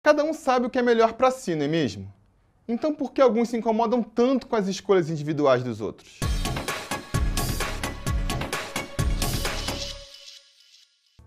Cada um sabe o que é melhor para si, não é mesmo? Então por que alguns se incomodam tanto com as escolhas individuais dos outros?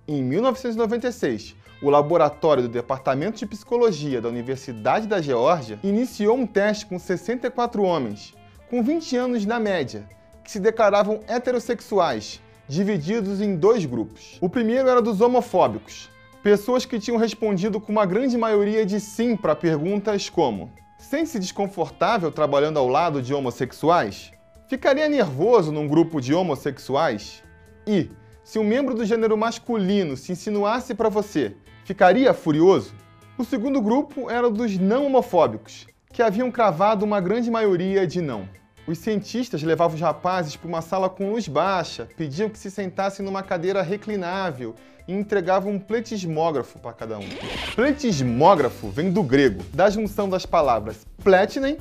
Em 1996, o laboratório do Departamento de Psicologia da Universidade da Geórgia iniciou um teste com 64 homens, com 20 anos na média, que se declaravam heterossexuais, divididos em dois grupos. O primeiro era dos homofóbicos, pessoas que tinham respondido com uma grande maioria de sim para perguntas como: sente-se desconfortável trabalhando ao lado de homossexuais? Ficaria nervoso num grupo de homossexuais? E, se um membro do gênero masculino se insinuasse para você, ficaria furioso? O segundo grupo era dos não homofóbicos, que haviam cravado uma grande maioria de não. Os cientistas levavam os rapazes para uma sala com luz baixa, pediam que se sentassem numa cadeira reclinável e entregavam um pletismógrafo para cada um. Pletismógrafo vem do grego, da junção das palavras pletinen,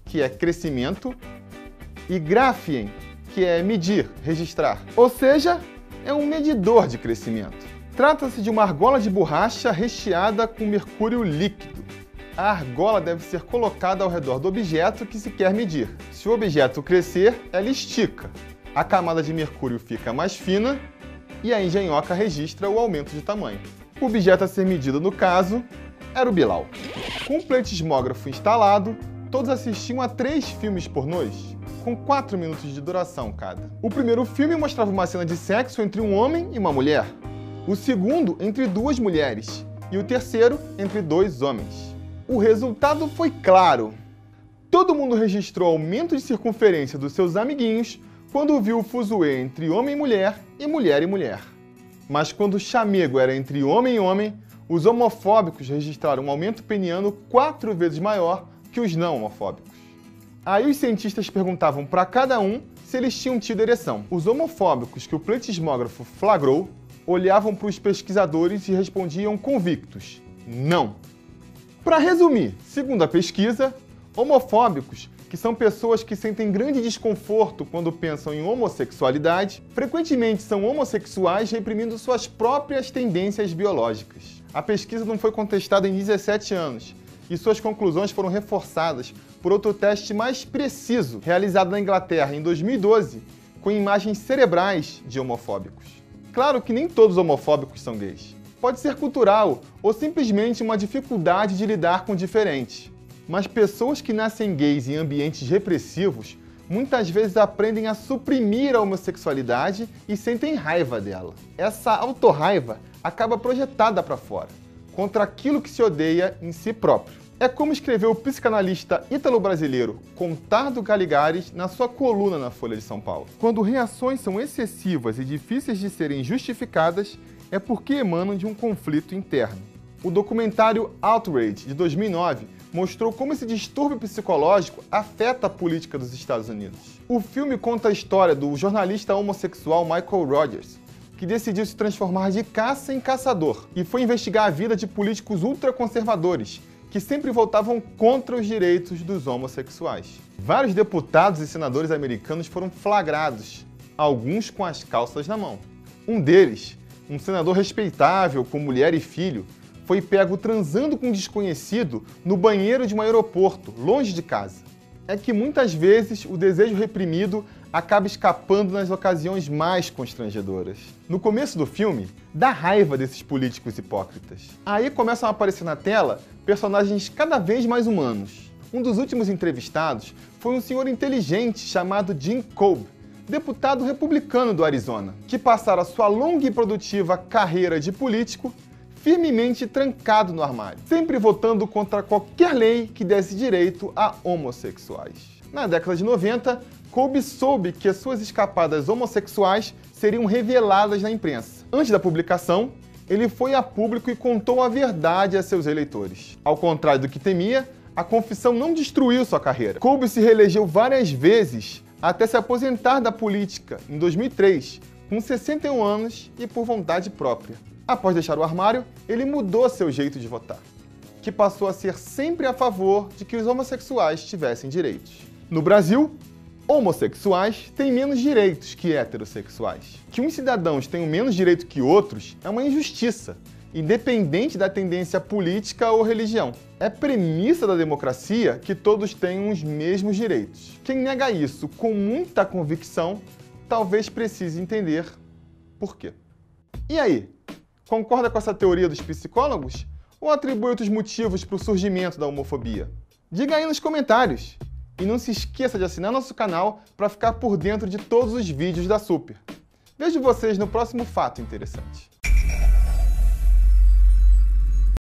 que é crescimento, e graphien, que é medir, registrar. Ou seja, é um medidor de crescimento. Trata-se de uma argola de borracha recheada com mercúrio líquido. A argola deve ser colocada ao redor do objeto que se quer medir. Se o objeto crescer, ela estica. A camada de mercúrio fica mais fina e a engenhoca registra o aumento de tamanho. O objeto a ser medido, no caso, era o Bilal. Com o pletismógrafo instalado, todos assistiam a 3 filmes pornôs, com 4 minutos de duração cada. O primeiro filme mostrava uma cena de sexo entre um homem e uma mulher. O segundo, entre 2 mulheres. E o terceiro, entre 2 homens. O resultado foi claro. Todo mundo registrou aumento de circunferência dos seus amiguinhos quando viu o fuzuê entre homem e mulher e mulher. Mas quando o chamego era entre homem e homem, os homofóbicos registraram um aumento peniano 4 vezes maior que os não homofóbicos. Aí os cientistas perguntavam para cada um se eles tinham tido ereção. Os homofóbicos que o pletismógrafo flagrou olhavam para os pesquisadores e respondiam convictos: não. Para resumir, segundo a pesquisa, homofóbicos, que são pessoas que sentem grande desconforto quando pensam em homossexualidade, frequentemente são homossexuais reprimindo suas próprias tendências biológicas. A pesquisa não foi contestada em 17 anos e suas conclusões foram reforçadas por outro teste mais preciso, realizado na Inglaterra em 2012, com imagens cerebrais de homofóbicos. Claro que nem todos os homofóbicos são gays. Pode ser cultural ou simplesmente uma dificuldade de lidar com o diferente. Mas pessoas que nascem gays em ambientes repressivos muitas vezes aprendem a suprimir a homossexualidade e sentem raiva dela. Essa autorraiva acaba projetada para fora, contra aquilo que se odeia em si próprio. É como escreveu o psicanalista ítalo-brasileiro Contardo Caligares na sua coluna na Folha de São Paulo. Quando reações são excessivas e difíceis de serem justificadas, é porque emanam de um conflito interno. O documentário Outrage, de 2009, mostrou como esse distúrbio psicológico afeta a política dos Estados Unidos. O filme conta a história do jornalista homossexual Michael Rogers, que decidiu se transformar de caça em caçador e foi investigar a vida de políticos ultraconservadores, que sempre votavam contra os direitos dos homossexuais. Vários deputados e senadores americanos foram flagrados, alguns com as calças na mão. Um deles, um senador respeitável, com mulher e filho, foi pego transando com um desconhecido no banheiro de um aeroporto, longe de casa. É que muitas vezes o desejo reprimido acaba escapando nas ocasiões mais constrangedoras. No começo do filme, dá raiva desses políticos hipócritas. Aí começam a aparecer na tela personagens cada vez mais humanos. Um dos últimos entrevistados foi um senhor inteligente chamado Jim Cobb, deputado republicano do Arizona, que passara sua longa e produtiva carreira de político firmemente trancado no armário, sempre votando contra qualquer lei que desse direito a homossexuais. Na década de 90, Cobb soube que as suas escapadas homossexuais seriam reveladas na imprensa. Antes da publicação, ele foi a público e contou a verdade a seus eleitores. Ao contrário do que temia, a confissão não destruiu sua carreira. Cobb se reelegeu várias vezes até se aposentar da política em 2003, com 61 anos e por vontade própria. Após deixar o armário, ele mudou seu jeito de votar, que passou a ser sempre a favor de que os homossexuais tivessem direitos. No Brasil, homossexuais têm menos direitos que heterossexuais. Que uns cidadãos tenham menos direito que outros é uma injustiça, independente da tendência política ou religião. É premissa da democracia que todos tenham os mesmos direitos. Quem nega isso com muita convicção, talvez precise entender por quê. E aí, concorda com essa teoria dos psicólogos? Ou atribui outros motivos para o surgimento da homofobia? Diga aí nos comentários! E não se esqueça de assinar nosso canal para ficar por dentro de todos os vídeos da Super. Vejo vocês no próximo Fato Interessante.